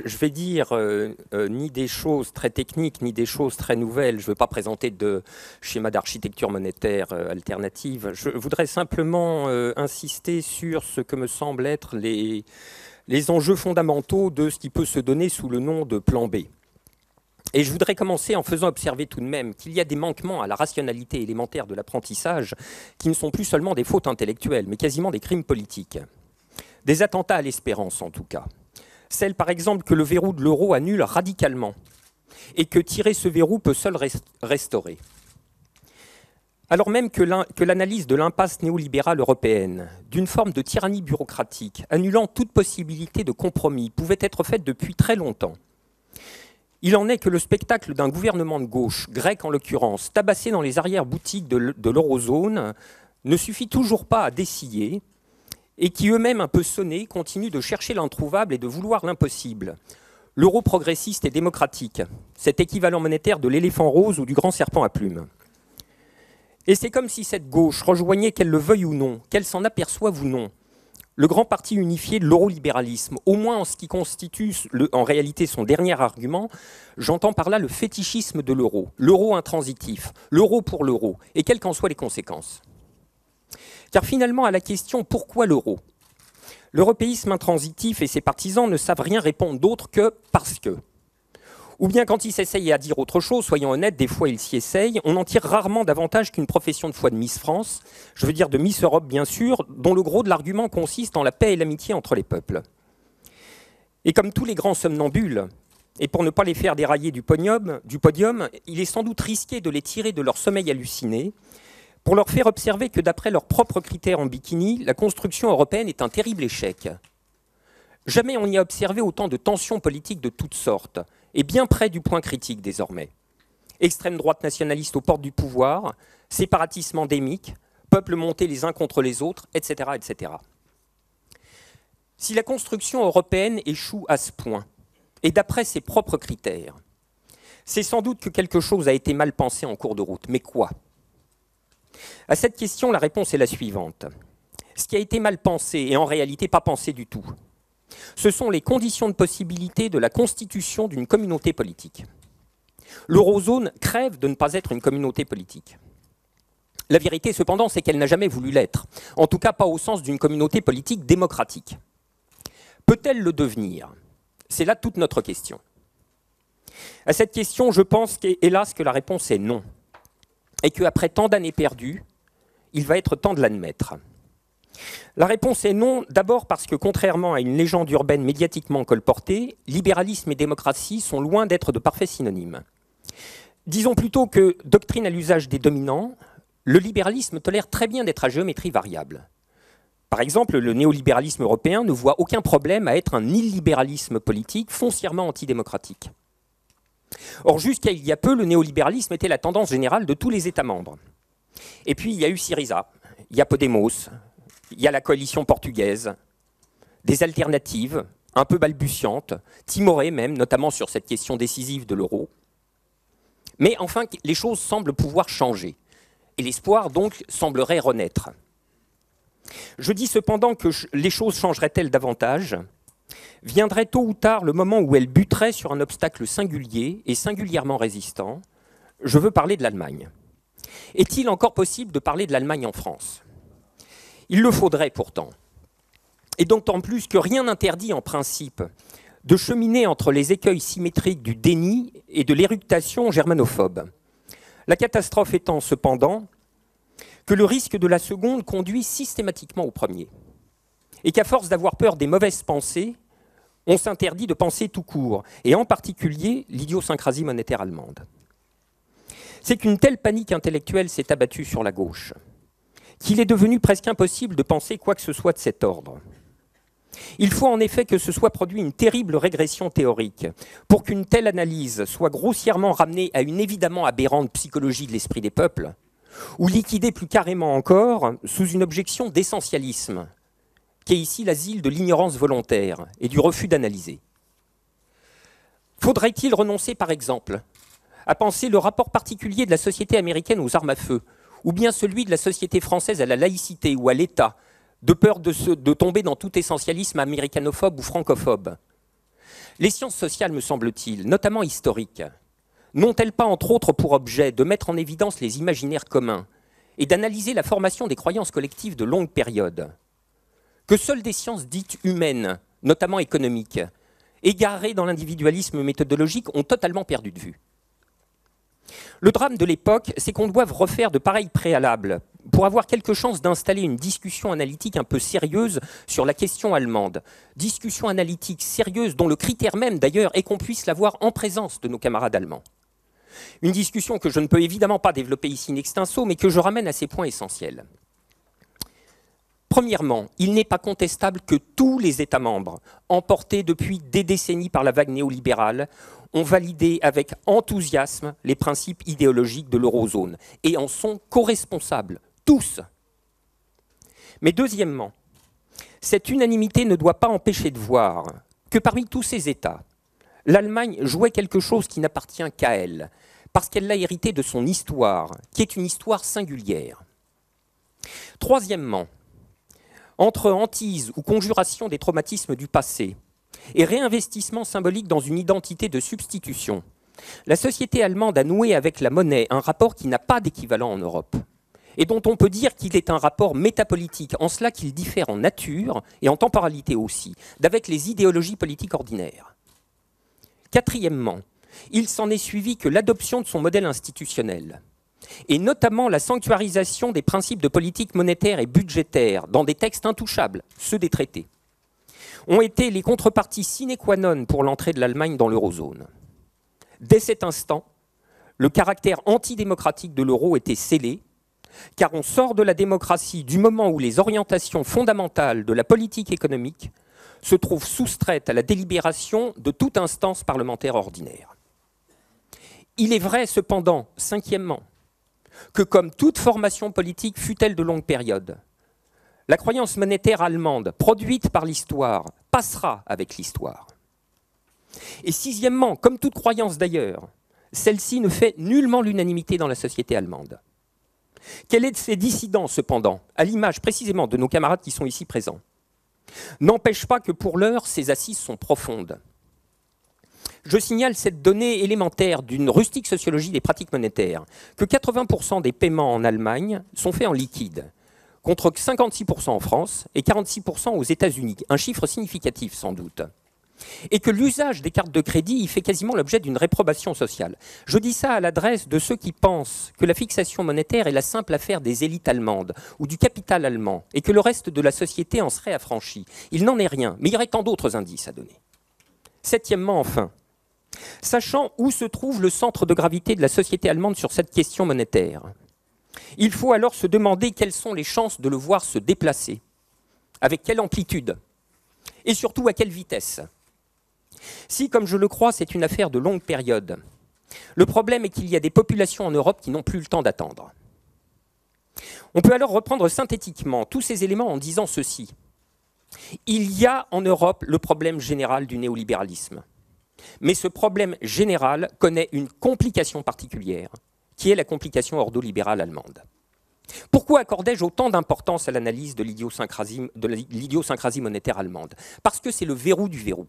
je vais dire ni des choses très techniques, ni des choses très nouvelles. Je ne veux pas présenter de schéma d'architecture monétaire alternative. Je voudrais simplement insister sur ce que me semblent être les enjeux fondamentaux de ce qui peut se donner sous le nom de plan B. Et je voudrais commencer en faisant observer tout de même qu'il y a des manquements à la rationalité élémentaire de l'apprentissage qui ne sont plus seulement des fautes intellectuelles, mais quasiment des crimes politiques. Des attentats à l'espérance, en tout cas. Celle, par exemple, que le verrou de l'euro annule radicalement et que tirer ce verrou peut seul restaurer. Alors même que l'analyse de l'impasse néolibérale européenne, d'une forme de tyrannie bureaucratique, annulant toute possibilité de compromis, pouvait être faite depuis très longtemps, il en est que le spectacle d'un gouvernement de gauche, grec en l'occurrence, tabassé dans les arrière-boutiques de l'eurozone, ne suffit toujours pas à dessiller, et qui eux-mêmes, un peu sonnés, continuent de chercher l'introuvable et de vouloir l'impossible. L'euro progressiste et démocratique, cet équivalent monétaire de l'éléphant rose ou du grand serpent à plumes. Et c'est comme si cette gauche rejoignait, qu'elle le veuille ou non, qu'elle s'en aperçoive ou non, le grand parti unifié de l'eurolibéralisme, au moins en ce qui constitue en réalité son dernier argument, j'entends par là le fétichisme de l'euro intransitif, l'euro pour l'euro, et quelles qu'en soient les conséquences. Car finalement, à la question « Pourquoi l'euro ?», l'européisme intransitif et ses partisans ne savent rien répondre d'autre que « parce que ». Ou bien quand ils s'essayent à dire autre chose, soyons honnêtes, des fois ils s'y essayent, on en tire rarement davantage qu'une profession de foi de Miss France, je veux dire de Miss Europe bien sûr, dont le gros de l'argument consiste en la paix et l'amitié entre les peuples. Et comme tous les grands somnambules, et pour ne pas les faire dérailler du podium, il est sans doute risqué de les tirer de leur sommeil halluciné, pour leur faire observer que d'après leurs propres critères en bikini, la construction européenne est un terrible échec. Jamais on n'y a observé autant de tensions politiques de toutes sortes, et bien près du point critique désormais. Extrême droite nationaliste aux portes du pouvoir, séparatisme endémique, peuples montés les uns contre les autres, etc., etc. Si la construction européenne échoue à ce point, et d'après ses propres critères, c'est sans doute que quelque chose a été mal pensé en cours de route. Mais quoi ? À cette question, la réponse est la suivante. Ce qui a été mal pensé, et en réalité pas pensé du tout, ce sont les conditions de possibilité de la constitution d'une communauté politique. L'eurozone crève de ne pas être une communauté politique. La vérité, cependant, c'est qu'elle n'a jamais voulu l'être, en tout cas pas au sens d'une communauté politique démocratique. Peut-elle le devenir ? C'est là toute notre question. À cette question, je pense hélas que la réponse est non. Et qu'après tant d'années perdues, il va être temps de l'admettre. La réponse est non, d'abord parce que, contrairement à une légende urbaine médiatiquement colportée, libéralisme et démocratie sont loin d'être de parfaits synonymes. Disons plutôt que, doctrine à l'usage des dominants, le libéralisme tolère très bien d'être à géométrie variable. Par exemple, le néolibéralisme européen ne voit aucun problème à être un illibéralisme politique foncièrement antidémocratique. Or, jusqu'à il y a peu, le néolibéralisme était la tendance générale de tous les États membres. Et puis, il y a eu Syriza, il y a Podemos, il y a la coalition portugaise, des alternatives un peu balbutiantes, timorées même, notamment sur cette question décisive de l'euro. Mais enfin, les choses semblent pouvoir changer. Et l'espoir, donc, semblerait renaître. Je dis cependant que les choses changeraient-elles davantage ? Viendrait tôt ou tard le moment où elles buteraient sur un obstacle singulier et singulièrement résistant. Je veux parler de l'Allemagne. Est-il encore possible de parler de l'Allemagne en France ? Il le faudrait pourtant. Et d'autant plus que rien n'interdit en principe de cheminer entre les écueils symétriques du déni et de l'éructation germanophobe. La catastrophe étant cependant que le risque de la seconde conduit systématiquement au premier. Et qu'à force d'avoir peur des mauvaises pensées, on s'interdit de penser tout court, et en particulier l'idiosyncrasie monétaire allemande. C'est qu'une telle panique intellectuelle s'est abattue sur la gauche, qu'il est devenu presque impossible de penser quoi que ce soit de cet ordre. Il faut en effet que se soit produit une terrible régression théorique pour qu'une telle analyse soit grossièrement ramenée à une évidemment aberrante psychologie de l'esprit des peuples, ou liquidée plus carrément encore sous une objection d'essentialisme, qui est ici l'asile de l'ignorance volontaire et du refus d'analyser. Faudrait-il renoncer, par exemple, à penser le rapport particulier de la société américaine aux armes à feu, ou bien celui de la société française à la laïcité ou à l'État, de peur de tomber dans tout essentialisme américanophobe ou francophobe ? Les sciences sociales, me semble-t-il, notamment historiques, n'ont-elles pas entre autres pour objet de mettre en évidence les imaginaires communs et d'analyser la formation des croyances collectives de longue période, que seules des sciences dites humaines, notamment économiques, égarées dans l'individualisme méthodologique, ont totalement perdu de vue? Le drame de l'époque, c'est qu'on doive refaire de pareils préalables pour avoir quelque chance d'installer une discussion analytique un peu sérieuse sur la question allemande. Discussion analytique sérieuse dont le critère même d'ailleurs est qu'on puisse l'avoir en présence de nos camarades allemands. Une discussion que je ne peux évidemment pas développer ici in extenso, mais que je ramène à ces points essentiels. Premièrement, il n'est pas contestable que tous les États membres, emportés depuis des décennies par la vague néolibérale, ont validé avec enthousiasme les principes idéologiques de l'eurozone et en sont co-responsables, tous. Mais deuxièmement, cette unanimité ne doit pas empêcher de voir que parmi tous ces États, l'Allemagne jouait quelque chose qui n'appartient qu'à elle, parce qu'elle l'a hérité de son histoire, qui est une histoire singulière. Troisièmement, entre hantise ou conjuration des traumatismes du passé et réinvestissement symbolique dans une identité de substitution, la société allemande a noué avec la monnaie un rapport qui n'a pas d'équivalent en Europe et dont on peut dire qu'il est un rapport métapolitique, en cela qu'il diffère en nature et en temporalité aussi, d'avec les idéologies politiques ordinaires. Quatrièmement, il s'en est suivi que l'adoption de son modèle institutionnel, et notamment la sanctuarisation des principes de politique monétaire et budgétaire dans des textes intouchables, ceux des traités, ont été les contreparties sine qua non pour l'entrée de l'Allemagne dans l'eurozone. Dès cet instant, le caractère antidémocratique de l'euro était scellé, car on sort de la démocratie du moment où les orientations fondamentales de la politique économique se trouvent soustraites à la délibération de toute instance parlementaire ordinaire. Il est vrai cependant, cinquièmement, que comme toute formation politique fût-elle de longue période, la croyance monétaire allemande, produite par l'histoire, passera avec l'histoire. Et sixièmement, comme toute croyance d'ailleurs, celle-ci ne fait nullement l'unanimité dans la société allemande. Quel est de ces dissidents, cependant, à l'image précisément de nos camarades qui sont ici présents, n'empêche pas que pour l'heure, ces assises sont profondes. Je signale cette donnée élémentaire d'une rustique sociologie des pratiques monétaires, que 80% des paiements en Allemagne sont faits en liquide, contre 56% en France et 46% aux États-Unis, un chiffre significatif sans doute. Et que l'usage des cartes de crédit y fait quasiment l'objet d'une réprobation sociale. Je dis ça à l'adresse de ceux qui pensent que la fixation monétaire est la simple affaire des élites allemandes ou du capital allemand et que le reste de la société en serait affranchi. Il n'en est rien, mais il y aurait tant d'autres indices à donner. Septièmement, enfin, sachant où se trouve le centre de gravité de la société allemande sur cette question monétaire, il faut alors se demander quelles sont les chances de le voir se déplacer, avec quelle amplitude et surtout à quelle vitesse. Si, comme je le crois, c'est une affaire de longue période, le problème est qu'il y a des populations en Europe qui n'ont plus le temps d'attendre. On peut alors reprendre synthétiquement tous ces éléments en disant ceci. Il y a en Europe le problème général du néolibéralisme. Mais ce problème général connaît une complication particulière, qui est la complication ordolibérale allemande. Pourquoi accordais-je autant d'importance à l'analyse de l'idiosyncrasie monétaire allemande? Parce que c'est le verrou du verrou.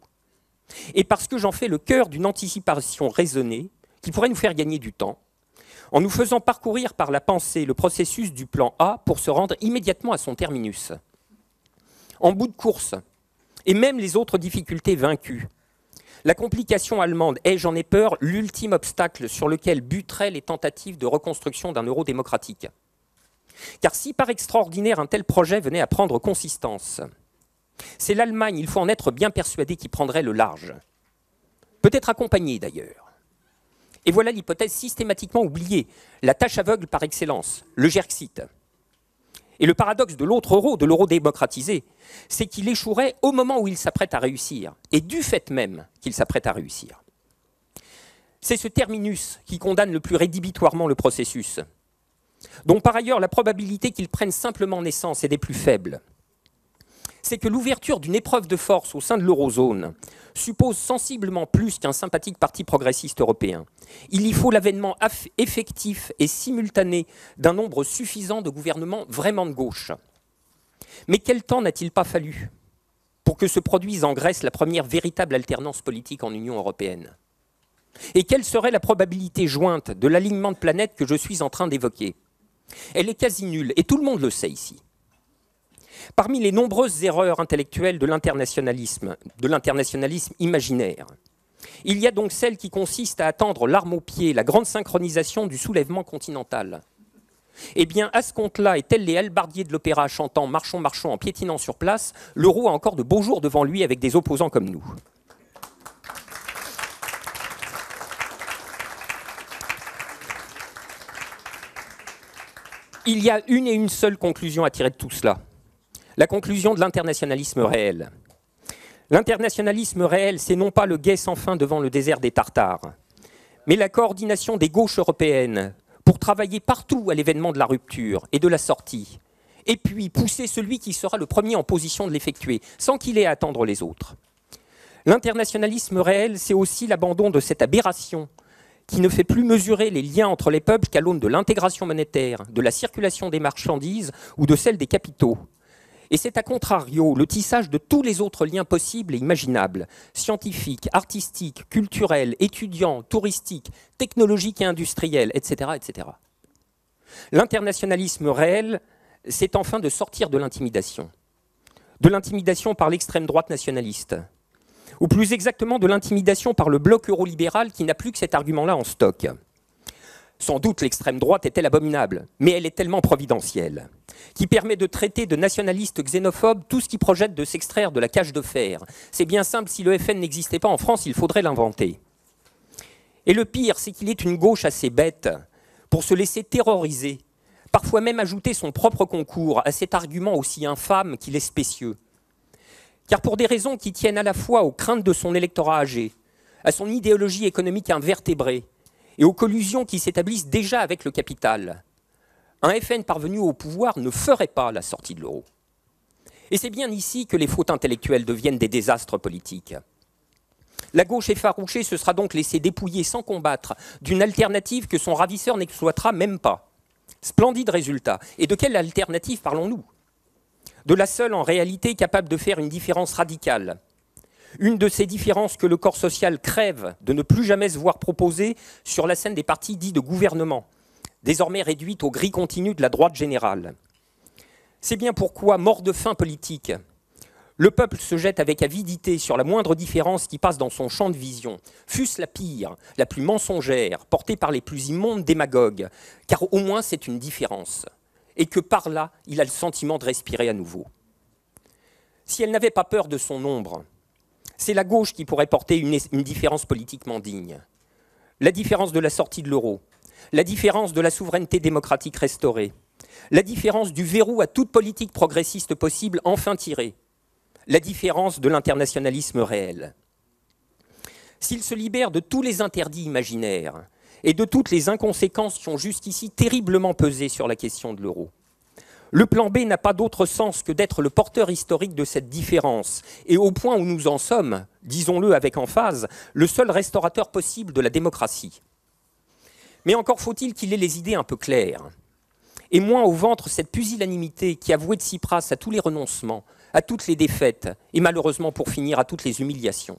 Et parce que j'en fais le cœur d'une anticipation raisonnée qui pourrait nous faire gagner du temps, en nous faisant parcourir par la pensée le processus du plan A pour se rendre immédiatement à son terminus. En bout de course, et même les autres difficultés vaincues, la complication allemande est, j'en ai peur, l'ultime obstacle sur lequel buteraient les tentatives de reconstruction d'un euro démocratique. Car si par extraordinaire un tel projet venait à prendre consistance, c'est l'Allemagne, il faut en être bien persuadé, qui prendrait le large. Peut-être accompagnée d'ailleurs. Et voilà l'hypothèse systématiquement oubliée, la tâche aveugle par excellence, le Grexit. Et le paradoxe de l'autre euro, de l'euro démocratisé, c'est qu'il échouerait au moment où il s'apprête à réussir, et du fait même qu'il s'apprête à réussir. C'est ce terminus qui condamne le plus rédhibitoirement le processus, dont par ailleurs la probabilité qu'il prenne simplement naissance est des plus faibles. C'est que l'ouverture d'une épreuve de force au sein de l'eurozone suppose sensiblement plus qu'un sympathique parti progressiste européen. Il y faut l'avènement effectif et simultané d'un nombre suffisant de gouvernements vraiment de gauche. Mais quel temps n'a-t-il pas fallu pour que se produise en Grèce la première véritable alternance politique en Union européenne? Et quelle serait la probabilité jointe de l'alignement de planètes que je suis en train d'évoquer? Elle est quasi nulle, et tout le monde le sait ici. Parmi les nombreuses erreurs intellectuelles de l'internationalisme imaginaire, il y a donc celle qui consiste à attendre l'arme au pied, la grande synchronisation du soulèvement continental. Eh bien, à ce compte-là, et tels les hallebardiers de l'opéra chantant « Marchons, marchons » en piétinant sur place, l'euro a encore de beaux jours devant lui avec des opposants comme nous. Il y a une et une seule conclusion à tirer de tout cela. La conclusion de l'internationalisme réel. L'internationalisme réel, c'est non pas le guet sans fin devant le désert des Tartares, mais la coordination des gauches européennes pour travailler partout à l'événement de la rupture et de la sortie, et puis pousser celui qui sera le premier en position de l'effectuer, sans qu'il ait à attendre les autres. L'internationalisme réel, c'est aussi l'abandon de cette aberration qui ne fait plus mesurer les liens entre les peuples qu'à l'aune de l'intégration monétaire, de la circulation des marchandises ou de celle des capitaux. Et c'est à contrario le tissage de tous les autres liens possibles et imaginables, scientifiques, artistiques, culturels, étudiants, touristiques, technologiques et industriels, etc. etc. L'internationalisme réel, c'est enfin de sortir de l'intimidation. De l'intimidation par l'extrême droite nationaliste, ou plus exactement de l'intimidation par le bloc eurolibéral qui n'a plus que cet argument-là en stock. Sans doute l'extrême droite est-elle abominable, mais elle est tellement providentielle, qui permet de traiter de nationalistes xénophobes tout ce qui projette de s'extraire de la cage de fer. C'est bien simple, si le FN n'existait pas en France, il faudrait l'inventer. Et le pire, c'est qu'il est une gauche assez bête pour se laisser terroriser, parfois même ajouter son propre concours à cet argument aussi infâme qu'il est spécieux. Car pour des raisons qui tiennent à la fois aux craintes de son électorat âgé, à son idéologie économique invertébrée, et aux collusions qui s'établissent déjà avec le capital, un FN parvenu au pouvoir ne ferait pas la sortie de l'euro. Et c'est bien ici que les fautes intellectuelles deviennent des désastres politiques. La gauche effarouchée se sera donc laissée dépouiller sans combattre d'une alternative que son ravisseur n'exploitera même pas. Splendide résultat. Et de quelle alternative parlons-nous? De la seule en réalité capable de faire une différence radicale. Une de ces différences que le corps social crève de ne plus jamais se voir proposer sur la scène des partis dits de gouvernement, désormais réduite au gris continu de la droite générale. C'est bien pourquoi, mort de faim politique, le peuple se jette avec avidité sur la moindre différence qui passe dans son champ de vision, fût-ce la pire, la plus mensongère, portée par les plus immondes démagogues, car au moins c'est une différence, et que par là, il a le sentiment de respirer à nouveau. Si elle n'avait pas peur de son ombre, c'est la gauche qui pourrait porter une différence politiquement digne. La différence de la sortie de l'euro, la différence de la souveraineté démocratique restaurée, la différence du verrou à toute politique progressiste possible enfin tirée, la différence de l'internationalisme réel. S'il se libère de tous les interdits imaginaires et de toutes les inconséquences qui ont jusqu'ici terriblement pesé sur la question de l'euro, le plan B n'a pas d'autre sens que d'être le porteur historique de cette différence, et au point où nous en sommes, disons-le avec emphase, le seul restaurateur possible de la démocratie. Mais encore faut-il qu'il ait les idées un peu claires, et moins au ventre cette pusillanimité qui a voué de Tsipras à tous les renoncements, à toutes les défaites, et malheureusement pour finir à toutes les humiliations.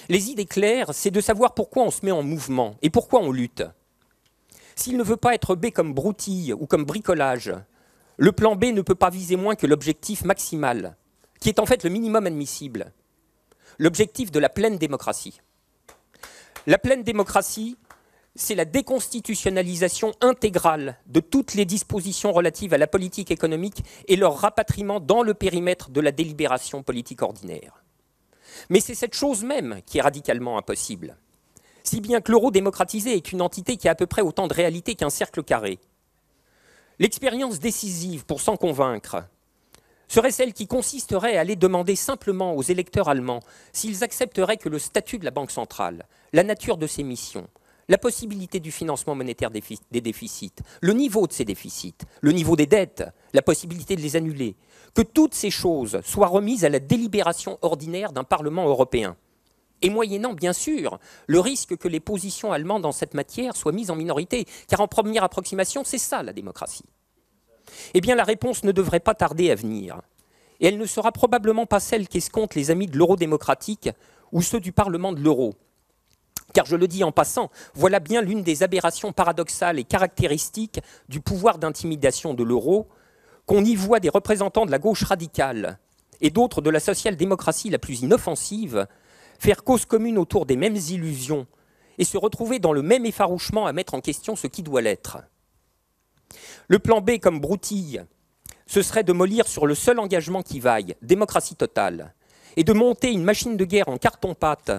Les idées claires, c'est de savoir pourquoi on se met en mouvement, et pourquoi on lutte. S'il ne veut pas être B comme broutille ou comme bricolage, le plan B ne peut pas viser moins que l'objectif maximal, qui est en fait le minimum admissible, l'objectif de la pleine démocratie. La pleine démocratie, c'est la déconstitutionnalisation intégrale de toutes les dispositions relatives à la politique économique et leur rapatriement dans le périmètre de la délibération politique ordinaire. Mais c'est cette chose même qui est radicalement impossible, si bien que l'euro démocratisé est une entité qui a à peu près autant de réalité qu'un cercle carré. L'expérience décisive pour s'en convaincre serait celle qui consisterait à aller demander simplement aux électeurs allemands s'ils accepteraient que le statut de la Banque centrale, la nature de ses missions, la possibilité du financement monétaire des déficits, le niveau de ces déficits, le niveau des dettes, la possibilité de les annuler, que toutes ces choses soient remises à la délibération ordinaire d'un Parlement européen. Et moyennant, bien sûr, le risque que les positions allemandes en cette matière soient mises en minorité, car en première approximation, c'est ça la démocratie. Eh bien, la réponse ne devrait pas tarder à venir. Et elle ne sera probablement pas celle qu'escomptent les amis de l'euro démocratique ou ceux du Parlement de l'euro. Car je le dis en passant, voilà bien l'une des aberrations paradoxales et caractéristiques du pouvoir d'intimidation de l'euro, qu'on y voit des représentants de la gauche radicale et d'autres de la social-démocratie la plus inoffensive faire cause commune autour des mêmes illusions et se retrouver dans le même effarouchement à mettre en question ce qui doit l'être. Le plan B comme broutille, ce serait de mollir sur le seul engagement qui vaille, démocratie totale, et de monter une machine de guerre en carton-pâte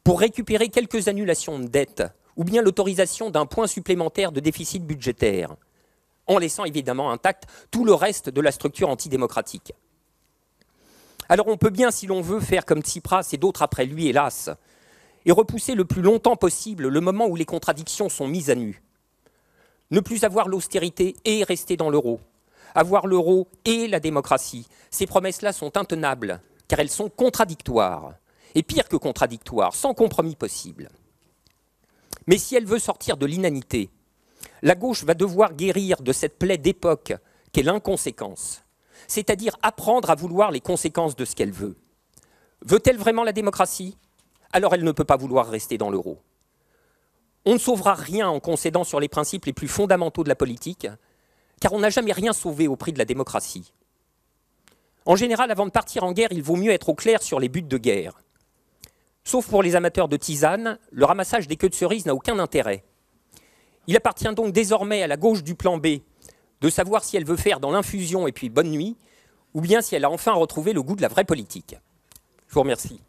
pour récupérer quelques annulations de dettes ou bien l'autorisation d'un point supplémentaire de déficit budgétaire, en laissant évidemment intact tout le reste de la structure antidémocratique. Alors on peut bien, si l'on veut, faire comme Tsipras et d'autres après lui, hélas, et repousser le plus longtemps possible le moment où les contradictions sont mises à nu. Ne plus avoir l'austérité et rester dans l'euro. Avoir l'euro et la démocratie. Ces promesses-là sont intenables, car elles sont contradictoires. Et pire que contradictoires, sans compromis possible. Mais si elle veut sortir de l'inanité, la gauche va devoir guérir de cette plaie d'époque qu'est l'inconséquence, c'est-à-dire apprendre à vouloir les conséquences de ce qu'elle veut. Veut-elle vraiment la démocratie ? Alors elle ne peut pas vouloir rester dans l'euro. On ne sauvera rien en concédant sur les principes les plus fondamentaux de la politique, car on n'a jamais rien sauvé au prix de la démocratie. En général, avant de partir en guerre, il vaut mieux être au clair sur les buts de guerre. Sauf pour les amateurs de tisane, le ramassage des queues de cerises n'a aucun intérêt. Il appartient donc désormais à la gauche du plan B de savoir si elle veut faire dans l'infusion et puis bonne nuit, ou bien si elle a enfin retrouvé le goût de la vraie politique. Je vous remercie.